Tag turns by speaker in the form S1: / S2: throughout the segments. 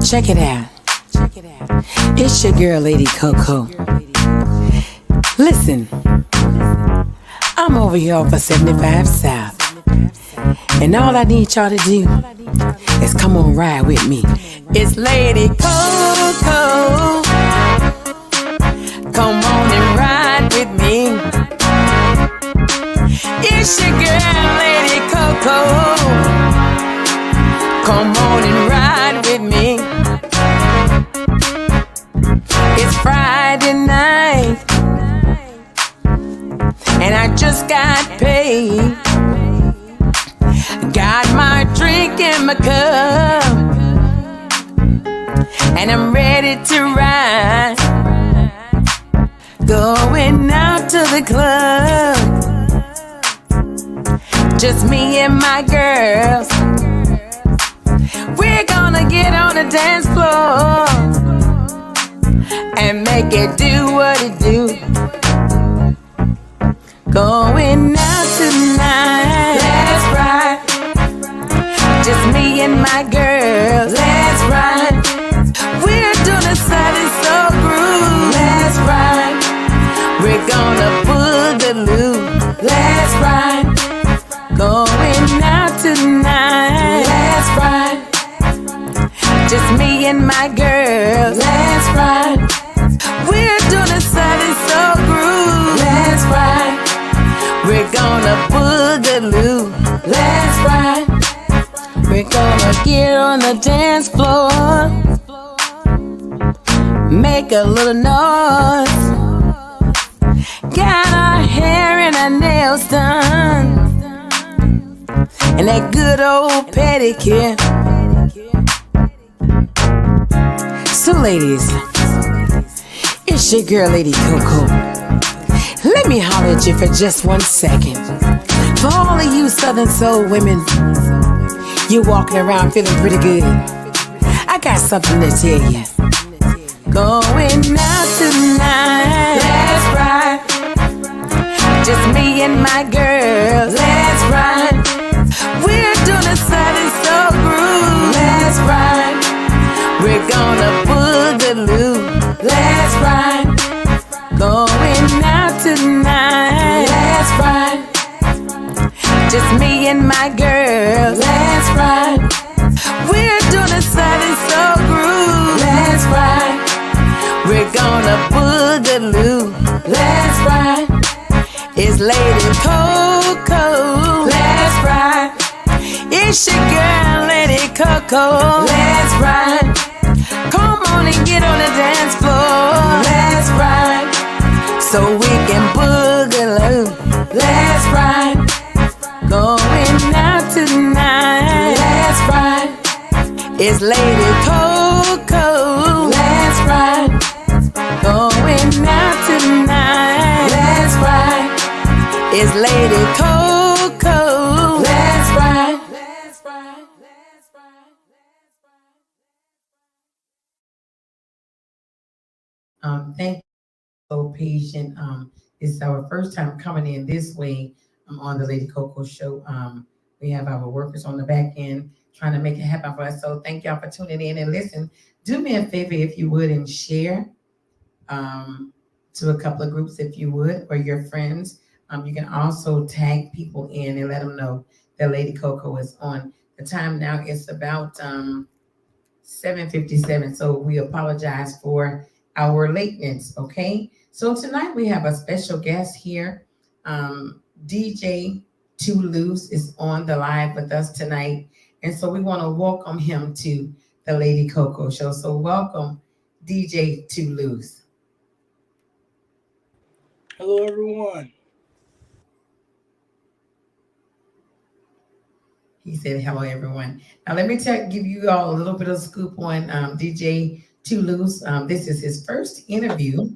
S1: Check it out. It's your girl, Lady Coaco. Listen, I'm over here off of 75 South. And all I need y'all to do is come on ride with me. It's Lady Coaco. Come on and ride with me. It's your girl, Lady Coaco. Come on and ride with me. It's Friday night, and I just got paid. Got my drink in my cup, and I'm ready to ride. Going out to the club, just me and my girls. We're gonna get on the dance floor and make it do what it do. Going out tonight, let's ride. Just me and my girls, let's ride. We're doing a Southern soul groove, let's ride. We're gonna boogaloo, let's ride. Going out tonight, let's ride. Just me and my girls, let's ride. We're doing a Southern soul groove, let's ride. We're gonna boogaloo, let's ride. We're gonna get on the dance floor, make a little noise. Got our hair and our nails done, and that good old pedicure. So ladies, it's your girl, Lady Coaco. Let me holler at you for just 1 second. For all of you Southern soul women, you walking around feeling pretty good, I got something to tell you. Going out tonight, let's ride. Just me and my girls, let's ride. We're doing a Southern soul groove, let's ride. We're gonna boogaloo, let's ride. Going out tonight, let's ride. Just me and my girls, let's ride. We're doing a Southern soul groove, let's ride. We're gonna boogaloo, let's ride. It's Lady Coaco, let's ride. It's your girl, Lady Coaco, let's ride. Come on and get on the dance floor, let's ride. So we can boogaloo, let's ride. Going out tonight, let's ride. It's Lady Coaco, let's ride. Going out tonight, let's ride. It's Lady Coaco, let's ride. Let's ride. Let's ride. Thank you so patient. This is our first time coming in this way on the Lady Coaco show. We have our workers on the back end trying to make it happen for us. So thank y'all for tuning in and listen. Do me a favor if you would and share to a couple of groups if you would, or your friends. You can also tag people in and let them know that Lady Coaco is on. The time now is about 7:57, so we apologize for our lateness, okay? So tonight we have a special guest here. DJ TooLoose is on the live with us tonight, and so we want to welcome him to the Lady Coaco show. So welcome, DJ TooLoose.
S2: Hello, everyone.
S1: He said, hello, everyone. Now, let me give you all a little bit of scoop on DJ TooLoose. This is his first interview.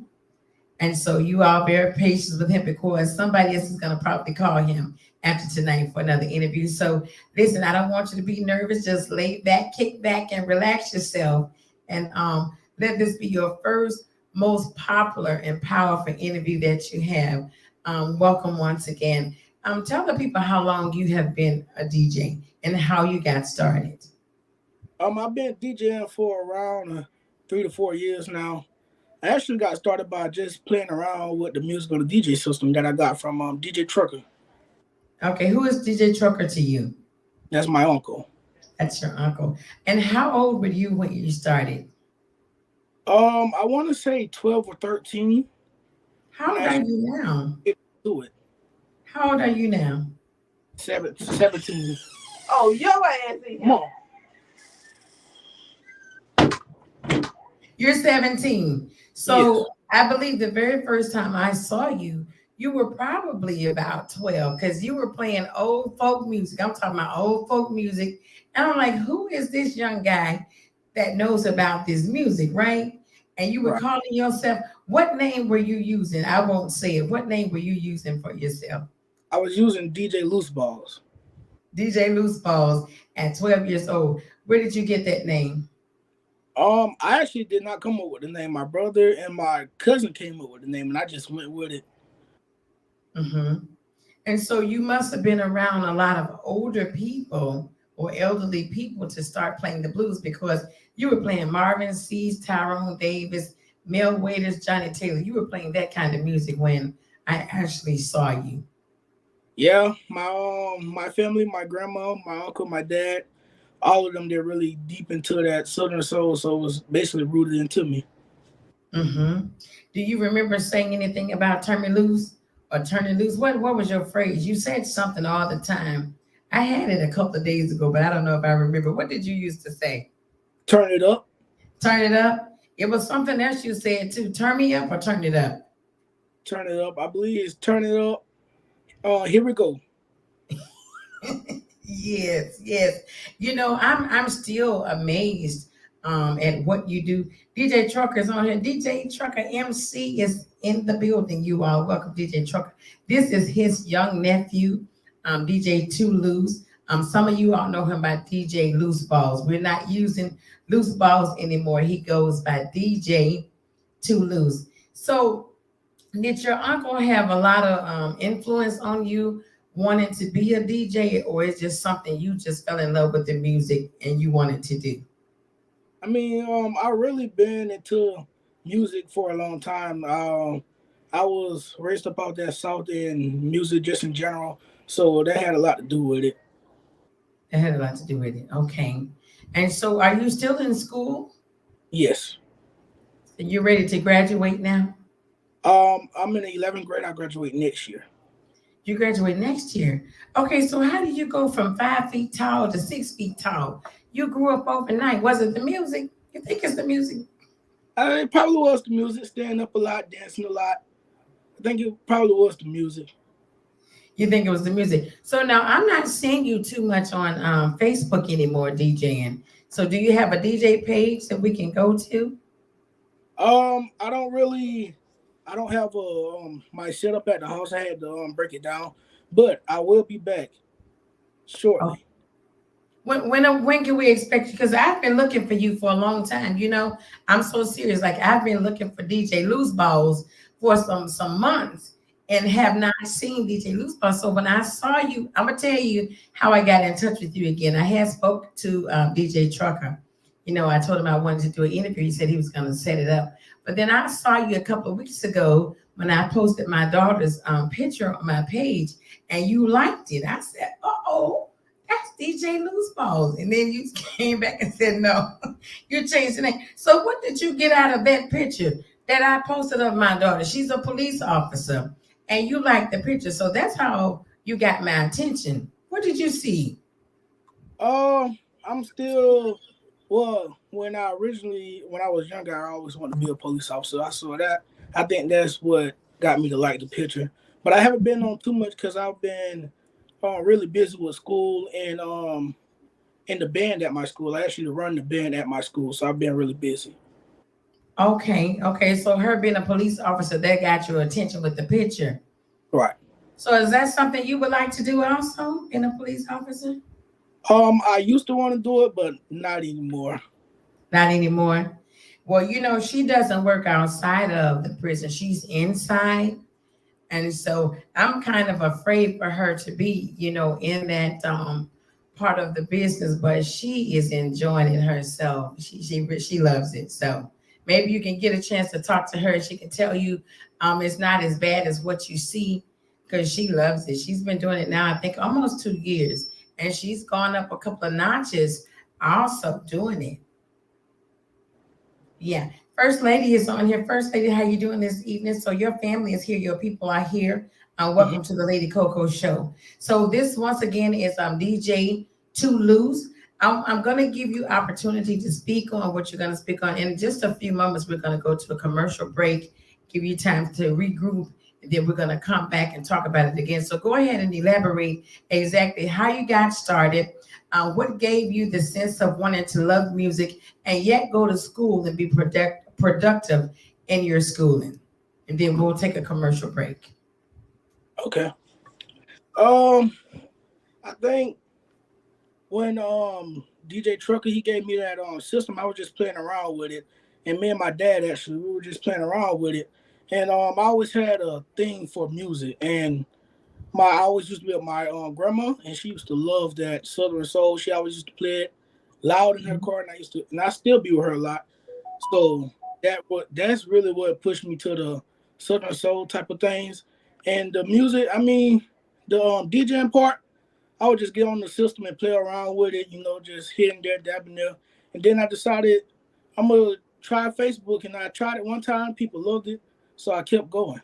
S1: And so you all bear patience with him because somebody else is going to probably call him after tonight for another interview. So listen, I don't want you to be nervous. Just lay back, kick back, and relax yourself. And let this be your first, most popular and powerful interview that you have. Welcome once again. Tell the people how long you have been a DJ and how you got started.
S2: I've been DJing for around 3 to 4 years now. I actually got started by just playing around with the music on the DJ system that I got from DJ Trucker.
S1: Okay, who is DJ Trucker to you?
S2: That's my uncle.
S1: That's your uncle. And how old were you when you started?
S2: I want to say 12 or 13
S1: How
S2: when I
S1: old are
S2: actually
S1: you now?
S2: get to it.
S1: How old are you now?
S2: 17.
S3: Oh, your ass in
S2: Come on.
S1: You're 17.
S2: Yes.
S1: So I believe the very first time I saw you, you were probably about 12 because you were playing old folk music. I'm talking about old folk music. And I'm like, who is this young guy that knows about this music, right? And you were
S2: Right.
S1: calling yourself, what name were you using? I won't say it. What name were you using for yourself?
S2: I was using DJ Loose Balls.
S1: DJ Loose Balls at 12 years old. Where did you get that name?
S2: I actually did not come up with the name. My brother and my cousin came up with the name, and I just went with it.
S1: Mm-hmm. And so you must have been around a lot of older people or elderly people to start playing the blues because you were playing Marvin Sease, Tyrone Davis, Mel Waiters, Johnny Taylor. You were playing that kind of music when I actually saw you.
S2: Yeah, my family, my grandma, my uncle, my dad, all of them, they're really deep into that Southern soul, so it was basically rooted into me.
S1: Mm-hmm. Do you remember saying anything about turn me loose or turn it loose? What was your phrase? You said something all the time. I had it a couple of days ago, but I don't know if I remember. What did you used to say?
S2: Turn it up,
S1: Turn it up. It was something else you said too. Turn me up or turn it up.
S2: turn it up. I believe it's turn it up. Here we go.
S1: Yes, yes. You know, I'm still amazed at what you do. DJ Trucker's on here. DJ Trucker MC is in the building. You are welcome, DJ Trucker. This is his young nephew, DJ TooLoos. Some of you all know him by DJ Loose Balls. We're not using Loose Balls anymore. He goes by DJ TooLoos. So did your uncle have a lot of influence on you wanting to be a DJ, or is just something you just fell in love with the music and you wanted to do?
S2: I mean, I really been into music for a long time. I was raised up out that South and music just in general, so that had a lot to do with it.
S1: It had a lot to do with it. Okay. And so are you still in school?
S2: Yes.
S1: You're ready to graduate now?
S2: I'm in the 11th grade. I graduate next year.
S1: You graduate next year. Okay, so how did you go from 5 feet tall to 6 feet tall? You grew up overnight. Was it the music? You think it's the music?
S2: It probably was the music, standing up a lot, dancing a lot. I think it probably was the music.
S1: You think it was the music. So now I'm not seeing you too much on Facebook anymore, DJing. So do you have a DJ page that we can go to?
S2: I don't have my setup at the house. I had to break it down, but I will be back
S1: Oh,
S2: shortly.
S1: when can we expect you? Because I've been looking for you for a long time. You know, I'm so serious. Like I've been looking for DJ Loose Balls for some months and have not seen DJ Loose Balls. So when I saw you, I'm gonna tell you how I got in touch with you again. I had spoke to DJ Trucker. You know, I told him I wanted to do an interview. He said he was gonna set it up. But then I saw you a couple of weeks ago when I posted my daughter's picture on my page, and you liked it. I said, "Uh-oh, that's DJ Loose Balls." And then you came back and said, "No, you changed the name." So what did you get out of that picture that I posted of my daughter? She's a police officer, and you liked the picture. So that's how you got my attention. What did you see?
S2: I'm still well. When I was younger, I always wanted to be a police officer. I saw that. I think that's what got me to like the picture. But I haven't been on too much because I've been really busy with school and in the band at my school. I actually run the band at my school, so I've been really busy.
S1: Okay, okay. So her being a police officer, that got your attention with the picture.
S2: Right.
S1: So is that something you would like to do also, being a police officer?
S2: I used to want to do it, but not anymore.
S1: Not anymore. Well, you know, she doesn't work outside of the prison. She's inside. And so I'm kind of afraid for her to be, you know, in that part of the business, but she is enjoying it herself. She loves it. So maybe you can get a chance to talk to her. She can tell you it's not as bad as what you see because she loves it. She's been doing it now, I think, almost 2 years, and she's gone up a couple of notches also doing it. Yeah. First Lady is on here. First Lady, how you doing this evening? So your family is here. Your people are here.
S2: Mhm.
S1: Welcome to the Lady Coaco Show. So this once again is DJ TooLoose. I'm going to give you opportunity to speak on what you're going to speak on. In just a few moments, we're going to go to a commercial break, give you time to regroup, and then we're going to come back and talk about it again. So go ahead and elaborate exactly how you got started, what gave you the sense of wanting to love music and yet go to school and be productive in your schooling. And then we'll take a commercial break.
S2: Okay. Um, I think when DJ Trucker he gave me that system, I was just playing around with it, and me and my dad actually we were just playing around with it, and I always had a thing for music, and I always used to be with my grandma, and she used to love that Southern Soul. She always used to play it loud in her car, and I still be with her a lot. So that's really what pushed me to the Southern Soul type of things, and the music. I mean, the DJing part. I would just get on the system and play around with it, just here and there, dabbing there. And then I decided I'm gonna try Facebook, and I tried it one time. People loved it, so I kept going.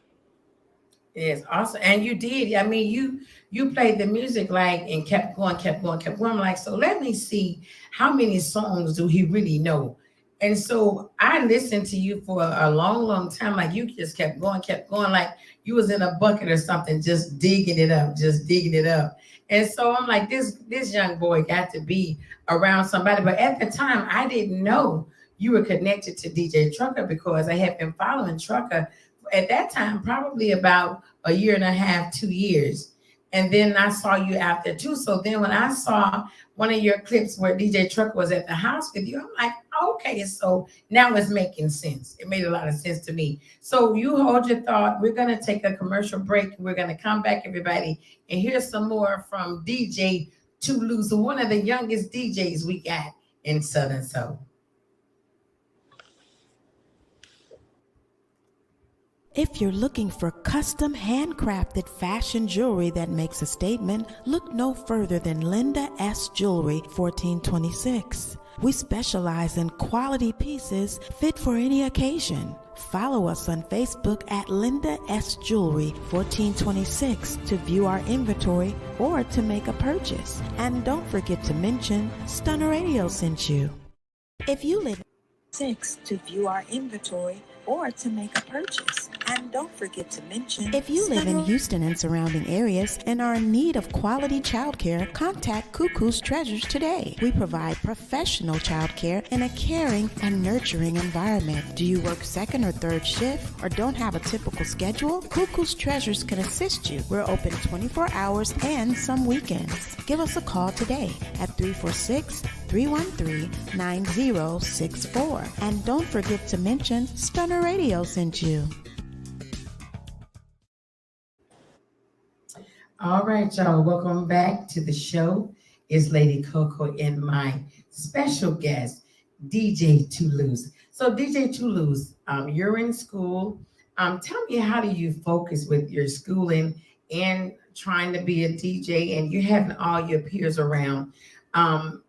S1: Yes, awesome. And you did. I mean, you played the music like and kept going, kept going, kept going. I'm like, so let me see how many songs do he really know. And so I listened to you for a long, long time. Like you just kept going, like you was in a bucket or something, just digging it up, just digging it up. And so I'm like, this young boy got to be around somebody. But at the time, I didn't know you were connected to DJ Trucker because I had been following Trucker at that time, probably about a year and a half, 2 years. And then I saw you out there too. So then when I saw one of your clips where DJ Truck was at the house with you, I'm like, okay, so now it's making sense. It made a lot of sense to me. So you hold your thought. We're going to take a commercial break. We're going to come back, everybody, and hear some more from DJ TooLoose, one of the youngest DJs we got in Southern Soul.
S4: If you're looking for custom handcrafted fashion jewelry that makes a statement, look no further than Linda S. Jewelry, 1426. We specialize in quality pieces fit for any occasion. Follow us on Facebook at Linda S. Jewelry 1426 to view our inventory or to make a purchase. And don't forget to mention Stunner Radio sent you. If you live 6 to view our inventory or to make a purchase. And don't forget to mention, if you live in Houston and surrounding areas and are in need of quality childcare, contact Cuckoo's Treasures today. We provide professional childcare in a caring and nurturing environment. Do you work second or third shift or don't have a typical schedule? Cuckoo's Treasures can assist you. We're open 24 hours and some weekends. Give us a call today at 346-313-9064. And don't forget to mention Stunner Radio sent you.
S1: All right, y'all. Welcome back to the show. It's Lady Coaco and my special guest, DJ TooLoose. So, DJ TooLoose, you're in school. Tell me, how do you focus with your schooling and trying to be a DJ, and you're having all your peers around?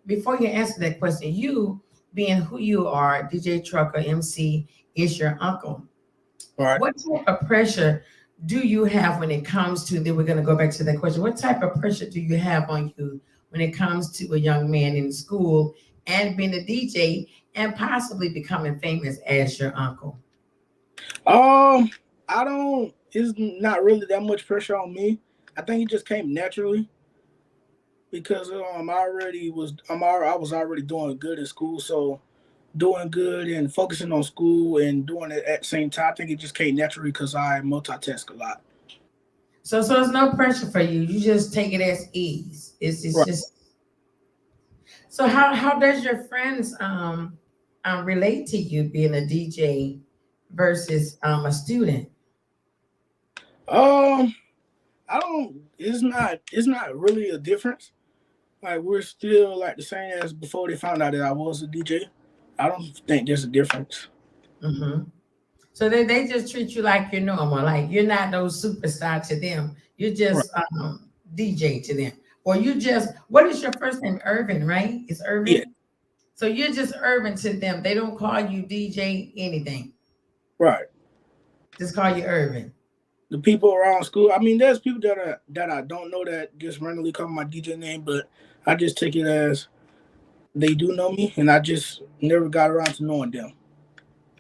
S1: Before you answer that question, you being who you are, DJ Trucker, MC, is your uncle.
S2: All right.
S1: What type of pressure do you have when it comes to, then we're going to go back to that question. What type of pressure do you have on you when it comes to a young man in school and being a DJ and possibly becoming famous as your uncle?
S2: I don't, it's not really that much pressure on me. I think it just came naturally because I was already doing good in school. So doing good and focusing on school and doing it at the same time, I think it just came naturally because I multitask a lot.
S1: So there's no pressure for you. You just take it as ease. It's
S2: Right.
S1: just. So how does your friends relate to you being a DJ versus a student?
S2: I don't. It's not really a difference Like we're still like the same as before they found out that I was a DJ. I don't think there's a difference.
S5: Hmm. So they just treat you like you're normal, like you're not no superstar to them. You're
S2: Right.
S5: just DJ to them. Or you just, what is your first name? Irvin, right? It's
S2: Yeah.
S5: Irvin. So you're just Irvin to them. They don't call you DJ anything.
S2: Right.
S5: Just call you Irvin.
S2: The people around school. I mean, there's people that I don't know that just randomly call my DJ name, but I just take it as they do know me, and I just never got around to knowing them.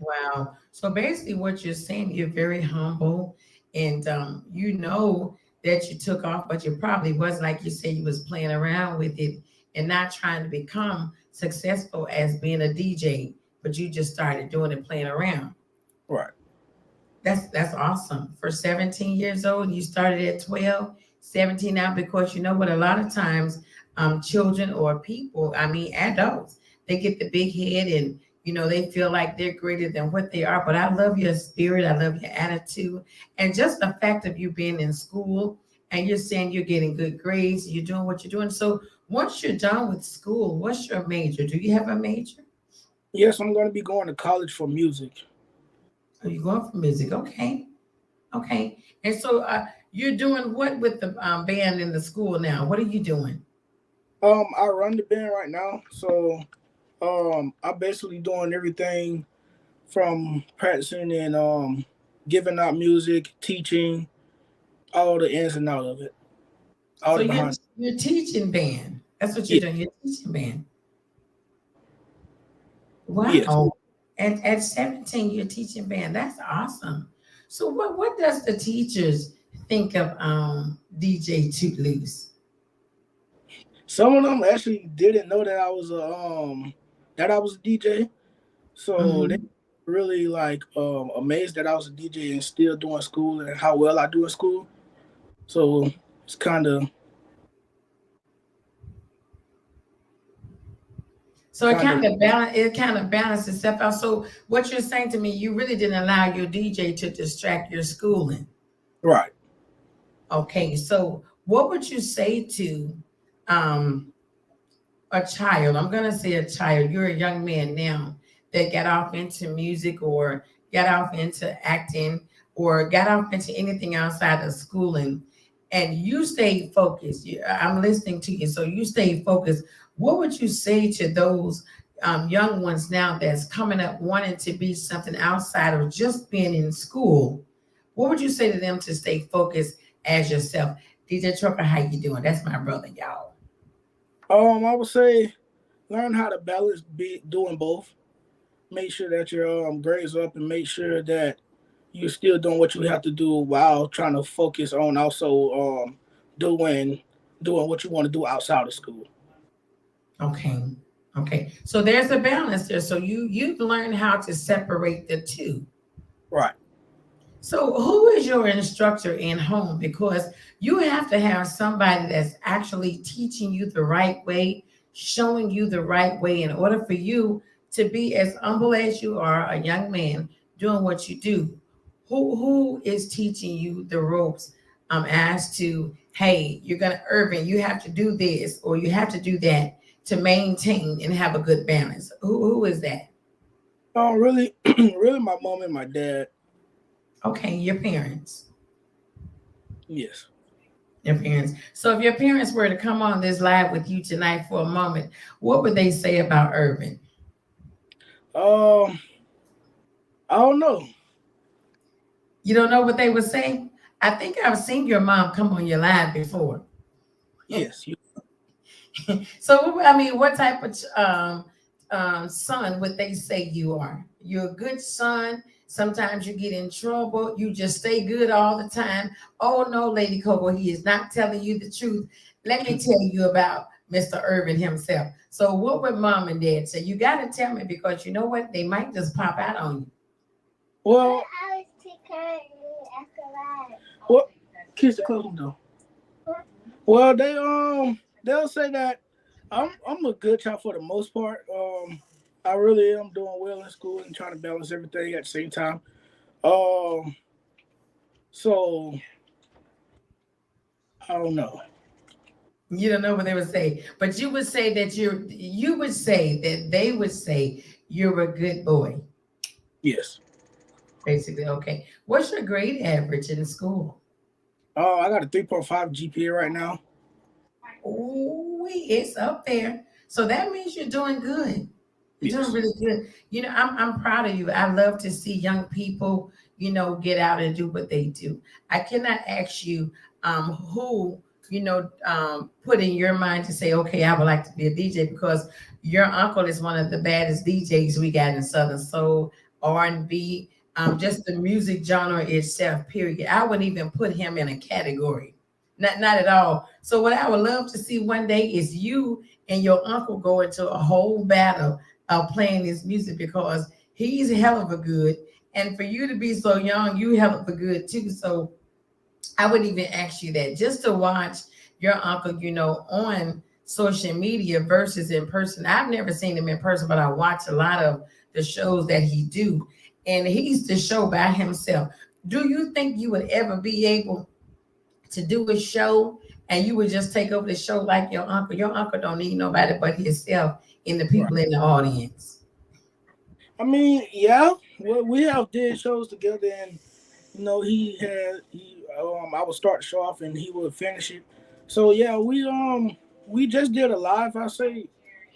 S5: Wow. So basically, what you're saying, you're very humble, and you know that you took off, but you probably was like you said, you was playing around with it and not trying to become successful as being a DJ, but you just started doing it, playing around.
S2: Right.
S5: That's awesome. For 17 years old, you started at 12, 17 now, because you know what, a lot of times children or people, I mean adults, they get the big head and they feel like they're greater than what they are. But I love your spirit, I love your attitude, and just the fact of you being in school and you're saying you're getting good grades, you're doing what you're doing. So once you're done with school, what's your major? Do you have a major?
S2: Yes, I'm going to be going to college for music.
S5: Are you going for music? Okay. Okay. And so you're doing what with the band in the school now? What are you doing?
S2: I run the band right now, so I'm basically doing everything from practicing and giving out music, teaching, all the ins and out of it, all
S5: So
S2: the behind.
S5: you're teaching band. That's what you're
S2: Yeah.
S5: doing. You're teaching band.
S2: Yes.
S5: Wow. At 17, you're teaching band. That's awesome. So what does the teachers think of DJ TooLoose?
S2: Some of them actually didn't know that I was a DJ, so they
S5: Mhm.
S2: really like amazed that I was a DJ and still doing school and how well I do in school. So it's kind of
S5: So
S2: kind of
S5: it kind of balances itself out. So what you're saying to me, you really didn't allow your DJ to distract your schooling.
S2: right.
S5: Okay, so what would you say to um, a child? I'm gonna say a child. You're a young man now that got off into music or got off into acting or got off into anything outside of schooling, and you stayed focused. I'm listening to you, so you stayed focused. What would you say to those young ones now that's coming up wanting to be something outside of just being in school? What would you say to them to stay focused as yourself? DJ Trucker, how you doing? That's my brother, y'all.
S2: I would say learn how to balance be doing both. Make sure that your grades up and make sure that you're still doing what you have to do while trying to focus on also doing what you want to do outside of school.
S5: Okay. Okay. So there's a balance there. So you've learned how to separate the two.
S2: Right.
S5: So who is your instructor in home? Because you have to have somebody that's actually teaching you the right way, showing you the right way in order for you to be as humble as you are, a young man doing what you do. Who is teaching you the ropes as to, hey, you're gonna Urban, you have to do this or you have to do that to maintain and have a good balance. Who is that?
S2: Really, really, my mom and my dad.
S5: Okay, your parents.
S2: Yes.
S5: Your parents. So if your parents were to come on this live with you tonight for a moment, what would they say about Urban?
S2: Um, I don't know.
S5: You don't know what they would say? I think I've seen your mom come on your live before.
S2: Yes.
S5: So I mean, what type of son would they say you are? You're a good son. Sometimes you get in trouble. You just stay good all the time. Oh no, Lady Coco, he is not telling you the truth. Let me tell you about Mr. Urban himself. So what would mom and dad say? You got to tell me because you know what? They might just pop out on you.
S2: Well, well, kiss the close door. Well, they'll say that I'm a good child for the most part. I really am doing well in school and trying to balance everything at the same time. Um, so I don't know.
S5: You don't know what they would say, but you would say that they would say you're a good boy.
S2: Yes.
S5: Basically, okay. What's your grade average in school?
S2: Oh, I got a 3.5 GPA right now.
S5: Oh, it's up there. So that means you're doing good. You're doing really good. You know, I'm proud of you. I love to see young people, you know, get out and do what they do. I cannot ask you who, you know, put in your mind to say, okay, I would like to be a DJ, because your uncle is one of the baddest DJs we got in Southern Soul, R&B, just the music genre itself, period. I wouldn't even put him in a category. Not at all. So what I would love to see one day is you and your uncle go into a whole battle of playing his music, because he's a hell of a good. And for you to be so young, you hell of a good too. So I wouldn't even ask you that, just to watch your uncle, you know, on social media versus in person. I've never seen him in person, but I watch a lot of the shows that he do. And he's the show by himself. Do you think you would ever be able to do a show and you would just take over the show like your uncle? Your uncle don't need nobody but himself and the people in the audience.
S2: I mean, yeah, we have did shows together, and you know, I would start the show off and he would finish it. So yeah, we just did a live, I say,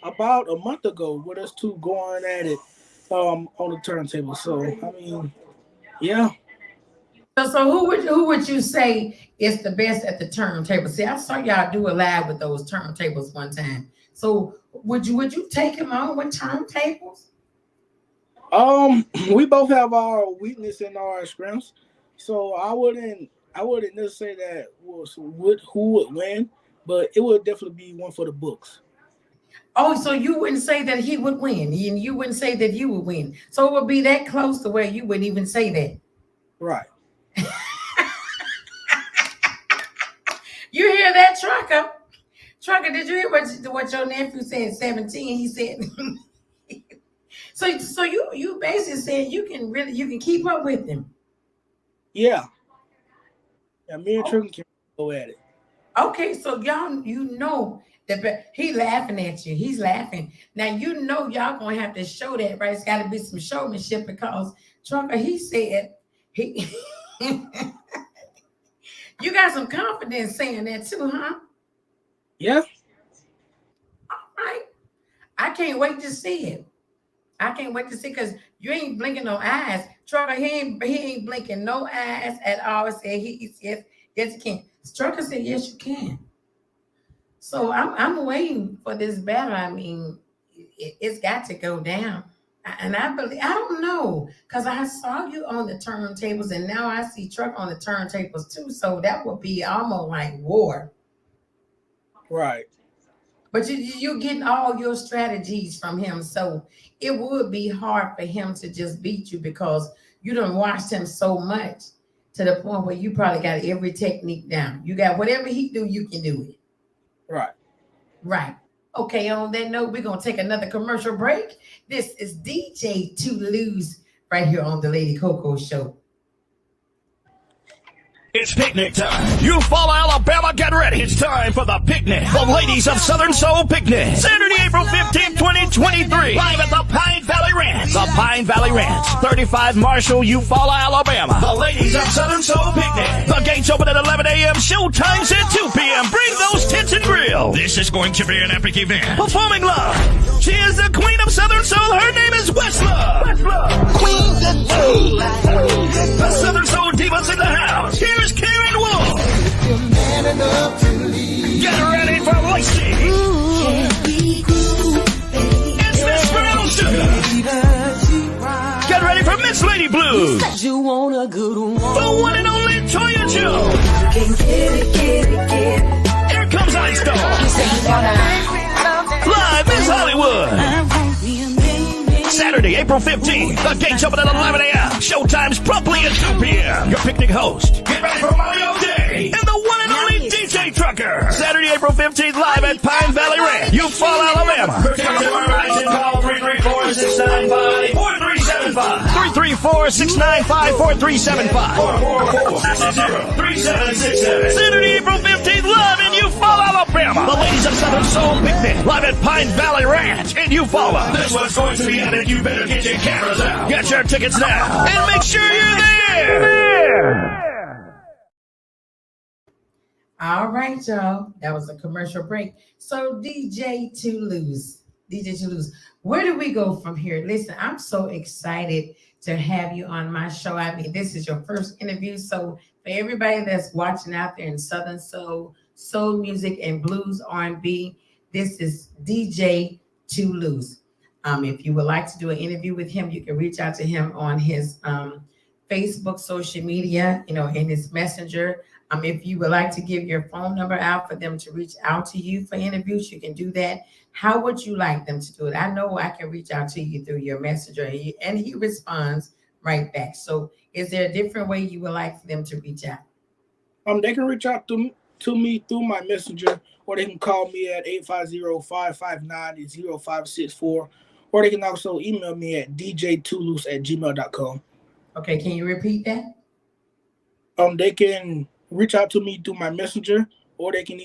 S2: about a month ago, with us two going at it on the turntable. So I mean, yeah.
S5: So who would you say is the best at the turntable? See, I saw y'all do a live with those turntables one time. So would you take him on with turntables?
S2: We both have our weakness and our strengths. So I wouldn't necessarily say that who would win, but it would definitely be one for the books.
S5: Oh, so you wouldn't say that he would win, and you wouldn't say that you would win. So it would be that close to where you wouldn't even say that.
S2: Right.
S5: You hear that, Trucker? Trucker, did you hear what your nephew said? 17, he said. So you basically said you can keep up with him.
S2: Yeah. Yeah, me and Trucker can go at it.
S5: Okay, so y'all, you know that he laughing at you. He's laughing. Now you know y'all gonna have to show that, right? It's got to be some showmanship, because Trucker, he said he. You got some confidence saying that too, huh?
S2: Yeah.
S5: All right. I can't wait to see it. I can't wait to see, because you ain't blinking no eyes. Trucker, he ain't blinking no eyes at all. Said yes, you can. Trucker said yes, you can. So I'm waiting for this battle. I mean, it's got to go down. And I don't know, because I saw you on the turntables, and now I see Truck on the turntables too. So that would be almost like war.
S2: Right.
S5: But you're getting all your strategies from him. So it would be hard for him to just beat you, because you done watched him so much to the point where you probably got every technique down. You got whatever he do, you can do it.
S2: Right.
S5: Right. Okay, on that note, we're going to take another commercial break. This is DJ TooLoose right here on the Lady Coaco Show.
S6: It's picnic time. You follow Alabama, get ready. It's time for the picnic. The Ladies of Southern Soul Picnic. Saturday, April 15th, 2023. Live at the Pine Valley Ranch. The Pine Valley Ranch. 35 Marshall, Eufaula, Alabama. The Ladies of Southern Soul Picnic. The gates open at 11 a.m. Showtime's at 2 p.m. Bring those tents and grill. This is going to be an epic event. Performing live. She is the Queen of Southern Soul. Her name is Westla. Queen of Soul. The Southern Soul Divas in the house. Here's Karen Wolf. Get ready for Lacey. It's Miss Brown Sugar. Get ready for Miss Lady Blue.
S1: You want a good one.
S6: The one and only Toya Joe. Here comes Ice Dog. Live Miss Hollywood. Saturday, April 15th. The gates open at 11 a.m. Showtime's promptly at 2 p.m. Your picnic host. Get ready for Mario Day. And the one and only DJ Trucker. Saturday, April 15th, live at Pine Valley Ranch. Eufaula, Alabama. For tickets and information, call 334-695-4375. 334-695-4375. 444-660-3767. Saturday, April 15th, live in Eufaula, Alabama. Alabama. The Ladies of Southern Soul Picnic, live at Pine Valley Ranch in Eufaula. This one's going to be epic. You better get your cameras out. Get your tickets now, and make sure you're there.
S5: All right, y'all. That was a commercial break. So DJ TooLoose, where do we go from here? Listen, I'm so excited to have you on my show. I mean, this is your first interview. So for everybody that's watching out there in Southern Soul, soul music, and blues R&B, this is DJ TooLoose. If you would like to do an interview with him, you can reach out to him on his Facebook, social media, in his messenger. If you would like to give your phone number out for them to reach out to you for interviews, you can do that. How would you like them to do it? I know I can reach out to you through your messenger, and he responds right back. So is there a different way you would like for them to reach out?
S2: They can reach out to me through my messenger, or they can call me at 850-559-0564, or they can also email me at djtooloose@gmail.com.
S5: Okay, can you repeat that?
S2: They can reach out to me through my messenger, or they can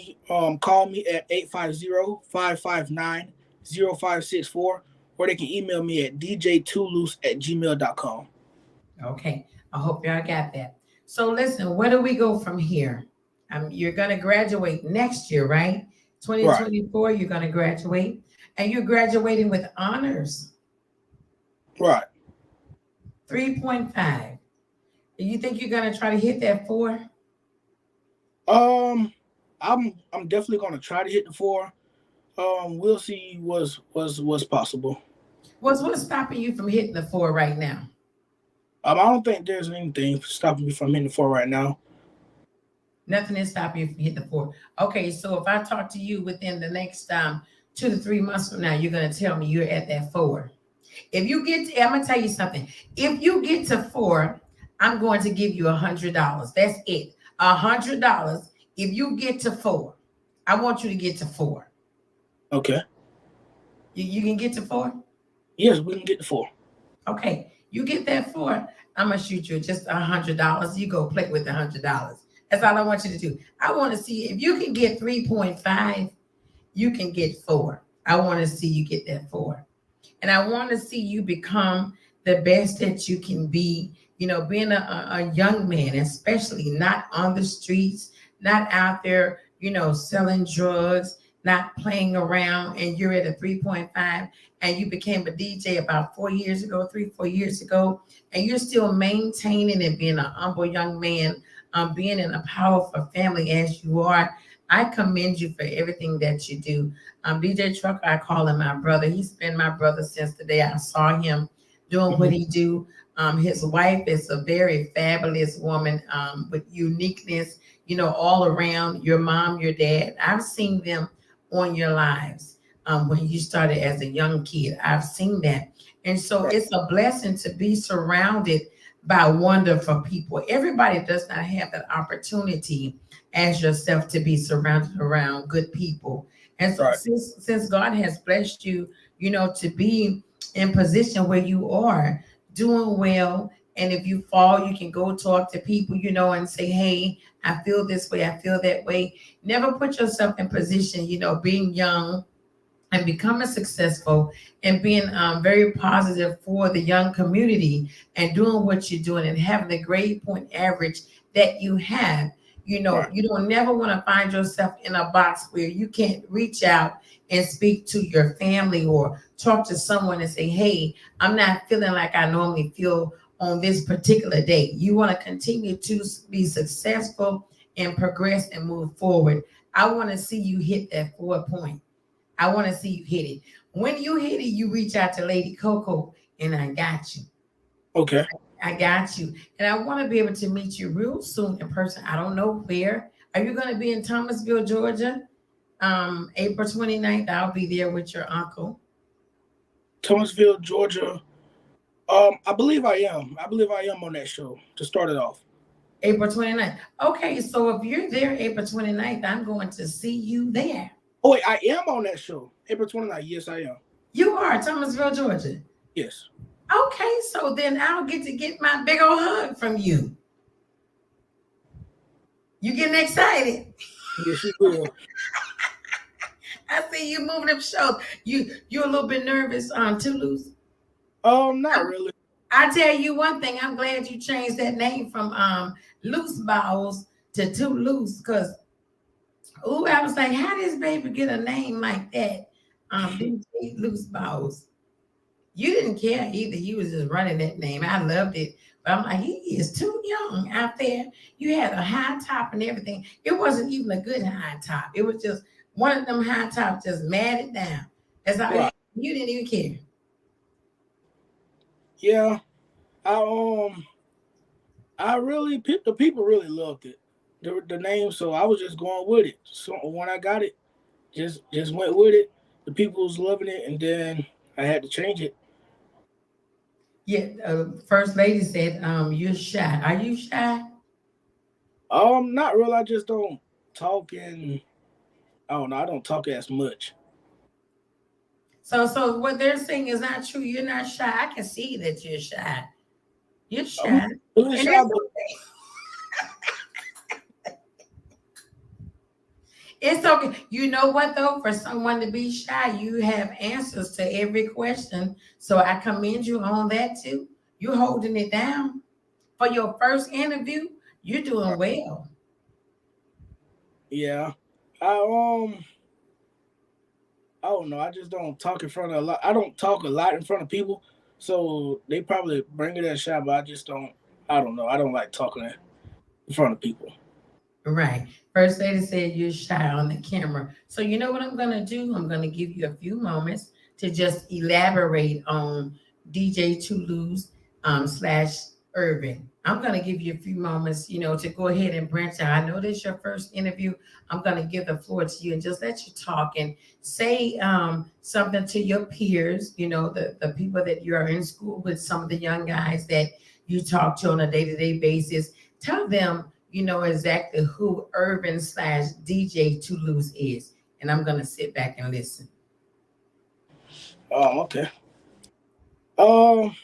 S2: call me at 850-559-0564, or they can email me at djtooloose@gmail.com.
S5: Okay, I hope y'all got that. So listen, where do we go from here? You're going to graduate next year, right? 2024, right. You're going to graduate, and you're graduating with honors.
S2: Right.
S5: 3.5. Do you think you're going to try to hit that 4?
S2: I'm definitely going to try to hit the 4. We'll see what's possible.
S5: What's stopping you from hitting the 4 right now?
S2: I don't think there's anything stopping me from hitting the 4 right now.
S5: Nothing is stopping you from hitting the 4. Okay, so if I talk to you within the next 2 to 3 months from now, you're going to tell me you're at that 4. If you get to, I'm going to tell you something. If you get to 4, I'm going to give you $100. That's it. $100. If you get to 4, I want you to get to 4.
S2: Okay.
S5: You can get to 4?
S2: Yes, we can get to 4.
S5: Okay. You get that 4, I'm going to shoot you just $100. You go play with the $100. That's all I want you to do. I want to see if you can get 3.5, you can get 4. I want to see you get that 4. And I want to see you become the best that you can be, being a young man, especially not on the streets, not out there, selling drugs, not playing around, and you're at a 3.5, and you became a DJ about 4 years ago, 3-4 years ago, and you're still maintaining and being a humble young man, being in a powerful family as you are. I commend you for everything that you do. DJ Trucker, I call him my brother. He's been my brother since the day I saw him doing what he do. His wife is a very fabulous woman with uniqueness, all around. Your mom, your dad, I've seen them on your lives when you started as a young kid. I've seen that. And so it's a blessing to be surrounded by wonderful people. Everybody does not have that opportunity as yourself to be surrounded around good people. And so since God has blessed you, to be in position where you are doing well, and if you fall, you can go talk to people, and say, hey, I feel this way, I feel that way. Never put yourself in position, being young and becoming successful and being very positive for the young community and doing what you're doing and having the grade point average that you have. You don't never want to find yourself in a box where you can't reach out and speak to your family or talk to someone and say, hey, I'm not feeling like I normally feel on this particular day. You want to continue to be successful and progress and move forward. I want to see you hit that 4 point. I want to see you hit it. When you hit it, you reach out to Lady Coaco, and I got you. Okay. I got you. And I want to be able to meet you real soon in person. I don't know where. Are you going to be in Thomasville, Georgia? April 29th, I'll be there with your uncle.
S2: Thomasville, Georgia. I believe I am. I believe I am on that show to start it off.
S5: April 29th. Okay, so if you're there April 29th, I'm going to see you there.
S2: Oh, wait, I am on that show. April 29th. Yes, I am.
S5: You are, Thomasville, Georgia?
S2: Yes.
S5: Okay, so then I'll get my big old hug from you. You getting excited?
S2: Yes, you will.
S5: I see you moving them shoulders. You a little bit nervous on TooLoose?
S2: Not really.
S5: I tell you one thing, I'm glad you changed that name from Loose Balls to TooLoose, because I was like, how does baby get a name like that? DJ Loose Balls. You didn't care either. You was just running that name. I loved it. But I'm like, he is too young out there. You had a high top and everything. It wasn't even a good high top. It was just one of them high tops just matted down. That's all.
S2: Right.
S5: You didn't even care.
S2: Yeah. I really, the people really loved it. The name, so I was just going with it. So when I got it, just went with it. The people was loving it, and then I had to change it.
S5: Yeah, First Lady said, you're shy. Are you shy?
S2: Not really. I just don't talk, and I don't know. I don't talk as much.
S5: So what they're saying is not true. You're not shy. I can see that you're shy. You're shy.
S2: I'm really shy, but
S5: it's okay. You know what though? For someone to be shy, you have answers to every question. So I commend you on that too. You're holding it down. For your first interview, you're doing well.
S2: yeah. I don't know. I just don't talk in front of a lot. I don't talk a lot in front of people. So they probably bring it as shy, but I just don't. I don't know. I don't like talking in front of people.
S5: Right. First Lady said you're shy on the camera. So you know what I'm going to do? I'm going to give you a few moments to just elaborate on DJ TooLoose / Irvin. I'm going to give you a few moments, to go ahead and branch out. I know this is your first interview. I'm going to give the floor to you and just let you talk and say something to your peers, the people that you are in school with, some of the young guys that you talk to on a day-to-day basis. Tell them, exactly who Irvin / DJ TooLoose is. And I'm going to sit back and listen.
S2: Okay. I'm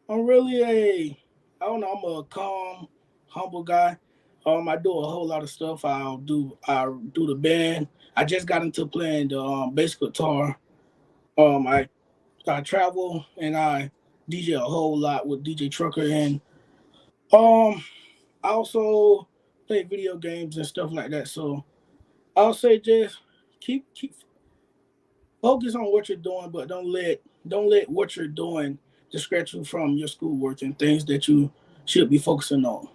S2: really I'm a calm, humble guy. I do a whole lot of stuff. I do the band. I just got into playing the bass guitar. I travel and I DJ a whole lot with DJ Trucker, and I also play video games and stuff like that. So I'll say just keep focus on what you're doing, but don't let what you're doing distract you from your schoolwork and things that you should be focusing on.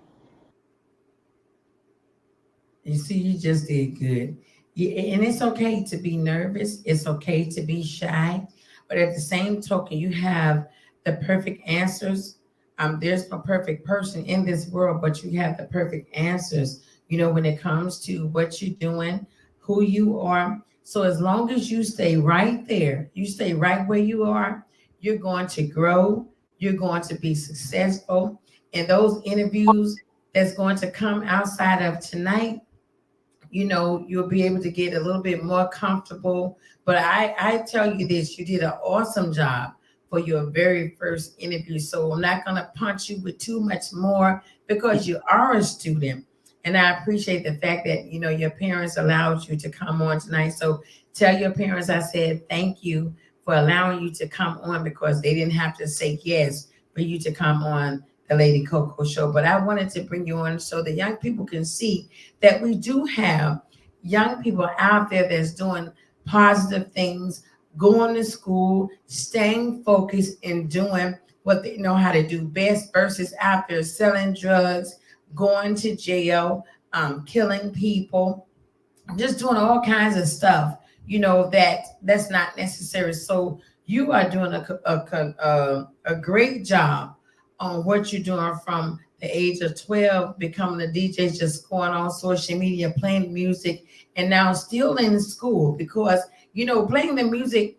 S5: You see, you just did good. Yeah, and it's okay to be nervous. It's okay to be shy. But at the same token, you have the perfect answers. There's no perfect person in this world, but you have the perfect answers, when it comes to what you're doing, who you are. So as long as you stay right there, you stay right where you are, you're going to grow. You're going to be successful. And those interviews that's going to come outside of tonight, you'll be able to get a little bit more comfortable. But I tell you this, you did an awesome job for your very first interview. So I'm not going to punch you with too much more because you are a student. And I appreciate the fact that, your parents allowed you to come on tonight. So tell your parents I said thank you for allowing you to come on, because they didn't have to say yes for you to come on the Lady Coaco show. But I wanted to bring you on so the young people can see that we do have young people out there that's doing positive things, going to school, staying focused, and doing what they know how to do best versus out there selling drugs, going to jail, killing people, just doing all kinds of stuff, that's not necessary. So you are doing a great job on what you're doing from the age of 12, becoming a DJ, just going on social media, playing music, and now still in school, because, playing the music,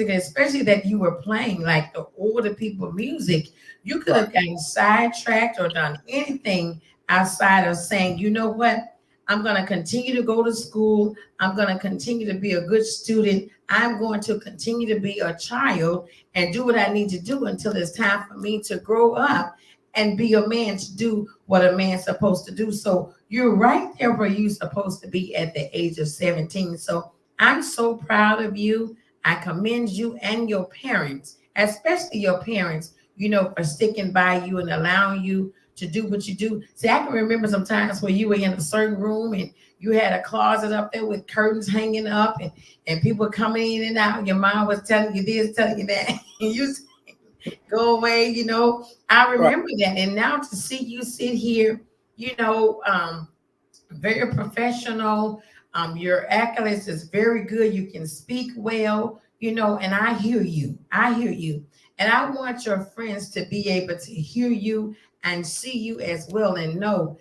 S5: especially that you were playing, like the older people music, you could have gotten sidetracked or done anything outside of saying, you know what? I'm going to continue to go to school. I'm going to continue to be a good student. I'm going to continue to be a child and do what I need to do until it's time for me to grow up and be a man to do what a man's supposed to do. So you're right there where you're supposed to be at the age of 17. So I'm so proud of you. I commend you and your parents, especially your parents, for sticking by you and allowing you to do what you do. See, I can remember some times where you were in a certain room and you had a closet up there with curtains hanging up and people coming in and out. Your mom was telling you this, telling you that, and you go away, I remember that. And now to see you sit here, very professional. Your accolades is very good. You can speak well, and I hear you. And I want your friends to be able to hear you and see you as well and know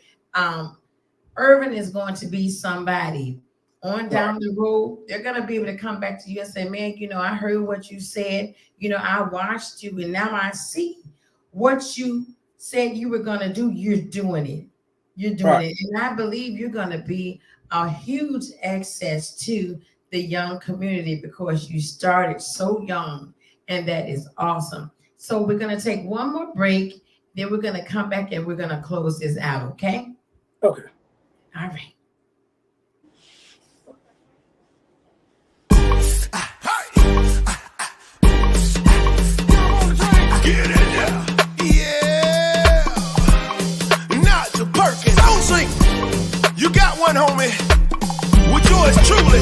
S5: Irvin is going to be somebody on down the road. They're going to be able to come back to you and say, man, I heard what you said. I watched you and now I see what you said you were going to do. You're doing it. It. And I believe you're going to be a huge access to the young community because you started so young, and that is awesome. So we're going to take one more break. Then we're going to come back and we're going to close this out. Okay.
S2: Okay.
S5: All right.
S6: Get it now. Yeah. Not the Perkins. Don't sing. You got one, homie. With yours truly.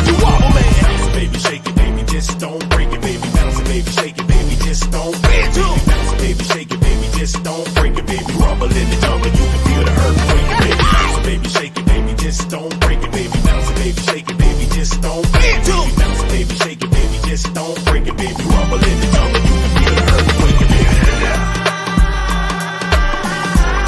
S6: You wobble, man. Bounce it, baby, shake it, baby. Just don't break it, baby. Bounce it, baby, shake it, baby. Just don't break it. Bounce it, baby, shake it, baby. Just don't break it, baby. Rumble in the jungle. You can feel the earthquake, baby. Bounce it, baby, shake it, baby. Just don't break it, baby. Bounce it, baby, shake it, baby. Just don't break it, baby. Bounce it, baby, shake it, baby. Just don't break it, baby. Rumble in the jungle. You can feel the earthquake, baby.
S7: Bounce it, baby, just don't break it.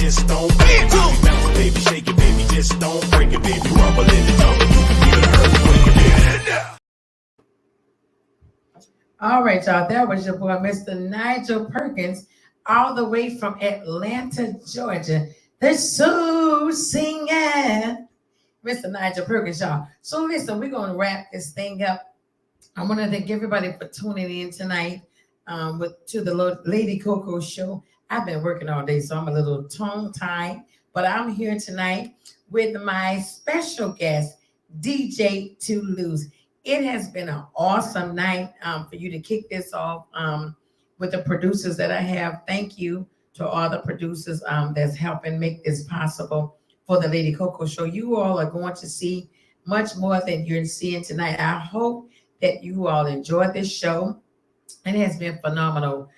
S6: just don't break it. Baby, bounce, baby, shake it, baby, just don't break it, baby. Rumble in the jungle, you can feel the earthquake, baby.
S5: All right, y'all. That was your boy, Mr. Nigel Perkins, all the way from Atlanta, Georgia. The soul singer, Mr. Nigel Perkins, y'all. So listen, we're going to wrap this thing up. I want to thank everybody for tuning in tonight to the Lady Coaco show. I've been working all day, so I'm a little tongue-tied, but I'm here tonight with my special guest, DJ TooLoose. It has been an awesome night for you to kick this off with the producers that I have. Thank you to all the producers that's helping make this possible for the Lady Coaco show. You all are going to see much more than you're seeing tonight. I hope that you all enjoyed this show. It has been phenomenal,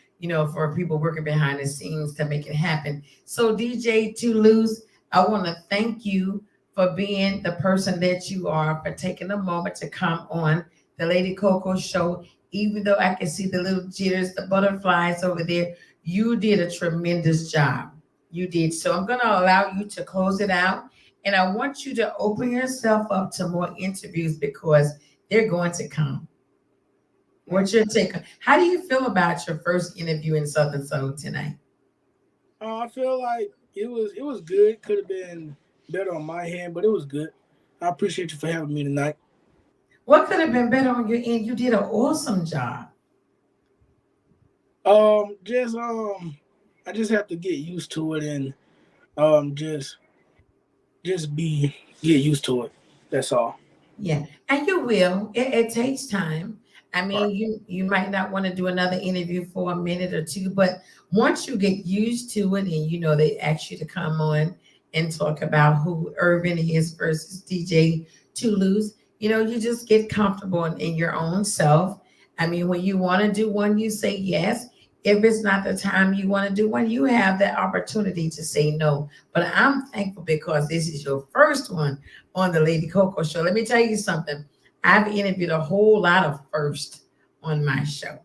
S5: for people working behind the scenes to make it happen. So DJ TooLoose, I want to thank you for being the person that you are, for taking a moment to come on the Lady Coaco show. Even though I can see the little jitters, the butterflies over there, you did a tremendous job. You did. So I'm going to allow you to close it out. And I want you to open yourself up to more interviews because they're going to come. What's your take? How do you feel about your first interview in Southern Soul tonight?
S2: I feel like it was good. Could have been better on my hand, but it was good. I appreciate you for having me tonight.
S5: What could have been better on your end? You did an awesome job.
S2: I just have to get used to it and just get used to it. That's all.
S5: Yeah, and you will. It takes time. I mean, right. You might not want to do another interview for a minute or two, but once you get used to it and they ask you to come on and talk about who Irvin is versus DJ TooLoose, you just get comfortable in your own self. I mean, when you want to do one, you say yes. If it's not the time you want to do one, you have that opportunity to say no. But I'm thankful because this is your first one on the Lady Coaco show. Let me tell you something. I've interviewed a whole lot of firsts on my show.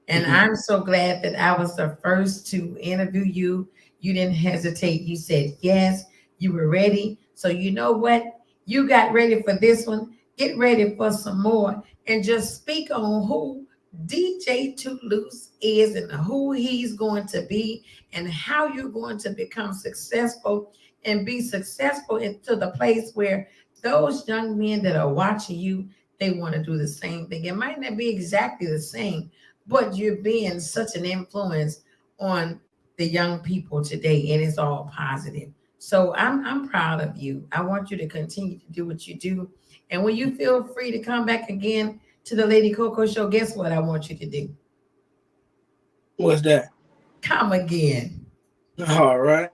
S5: And I'm so glad that I was the first to interview you. You didn't hesitate. You said yes. You were ready. So you know what? You got ready for this one. Get ready for some more. And just speak on who DJ TooLoose is and who he's going to be and how you're going to become successful and be successful into the place where those young men that are watching you, they want to do the same thing. It might not be exactly the same, but you're being such an influence on the young people today, and it's all positive. So I'm proud of you. I want you to continue to do what you do. And when you feel free to come back again to the Lady Coaco show, guess what I want you to do?
S2: What's that?
S5: Come again.
S2: All right.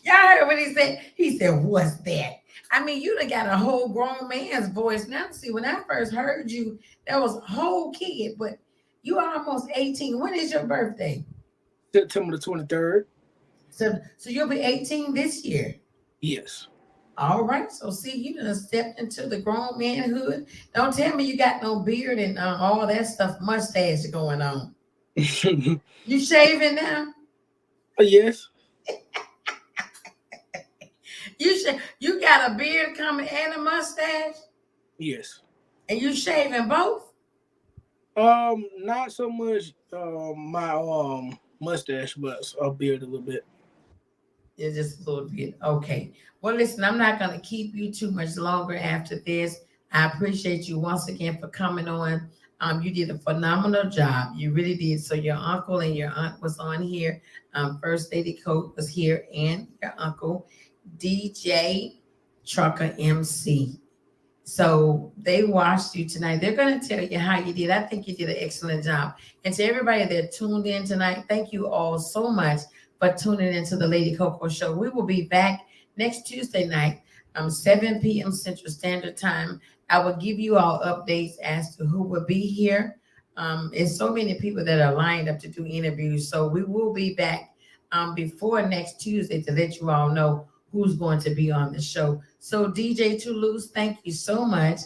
S5: Y'all heard what he said? He said, what's that? I mean, you done got a whole grown man's voice now. See, when I first heard you, that was a whole kid, but you are almost 18. When is your birthday?
S2: September the 23rd.
S5: So you'll be 18 this year?
S2: Yes. All
S5: right. So see, you done stepped into the grown manhood. Don't tell me you got no beard and all that stuff, mustache going on. You shaving now?
S2: Yes.
S5: You got a beard coming and a mustache?
S2: Yes.
S5: And you shaving both?
S2: Not so much my mustache, but a beard a little bit.
S5: It's just a little bit. Okay. Well, listen, I'm not going to keep you too much longer after this. I appreciate you once again for coming on. You did a phenomenal job. You really did. So your uncle and your aunt was on here. First Lady Coaco was here and your uncle, DJ Trucker MC. So they watched you tonight. They're going to tell you how you did. I think you did an excellent job. And to everybody that tuned in tonight, thank you all so much for tuning into the Lady Coaco show. We will be back next Tuesday night, 7 p.m. Central Standard Time. I will give you all updates as to who will be here. There's so many people that are lined up to do interviews. So we will be back before next Tuesday to let you all know who's going to be on the show. So DJ TooLoose, thank you so much.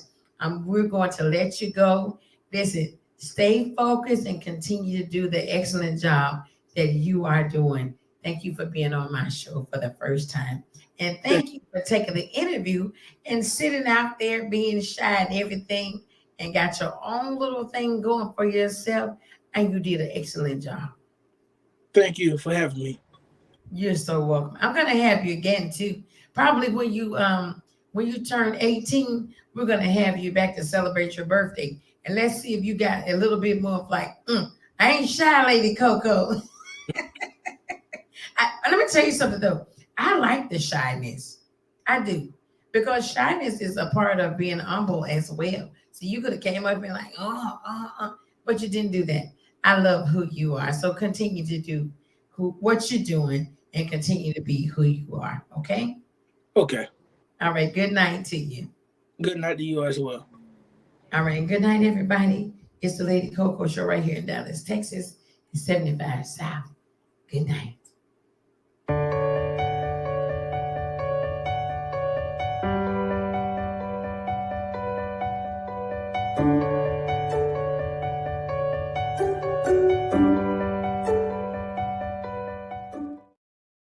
S5: We're going to let you go. Listen, stay focused and continue to do the excellent job that you are doing. Thank you for being on my show for the first time. And thank you for taking the interview and sitting out there being shy and everything and got your own little thing going for yourself. And you did an excellent job.
S2: Thank you for having me.
S5: You're so welcome. I'm gonna have you again too. Probably when you turn 18, we're gonna have you back to celebrate your birthday. And let's see if you got a little bit more of like, I ain't shy, Lady Coco. Let me tell you something though. I like the shyness. I do. Because shyness is a part of being humble as well. So you could have came up and been like, but you didn't do that. I love who you are. So continue to do what you're doing and continue to be who you are. Okay?
S2: Okay.
S5: All right. Good night to you.
S2: Good night to you as well.
S5: All right. Good night, everybody. It's the Lady Coco Show right here in Dallas, Texas. It's 75 South. Good night.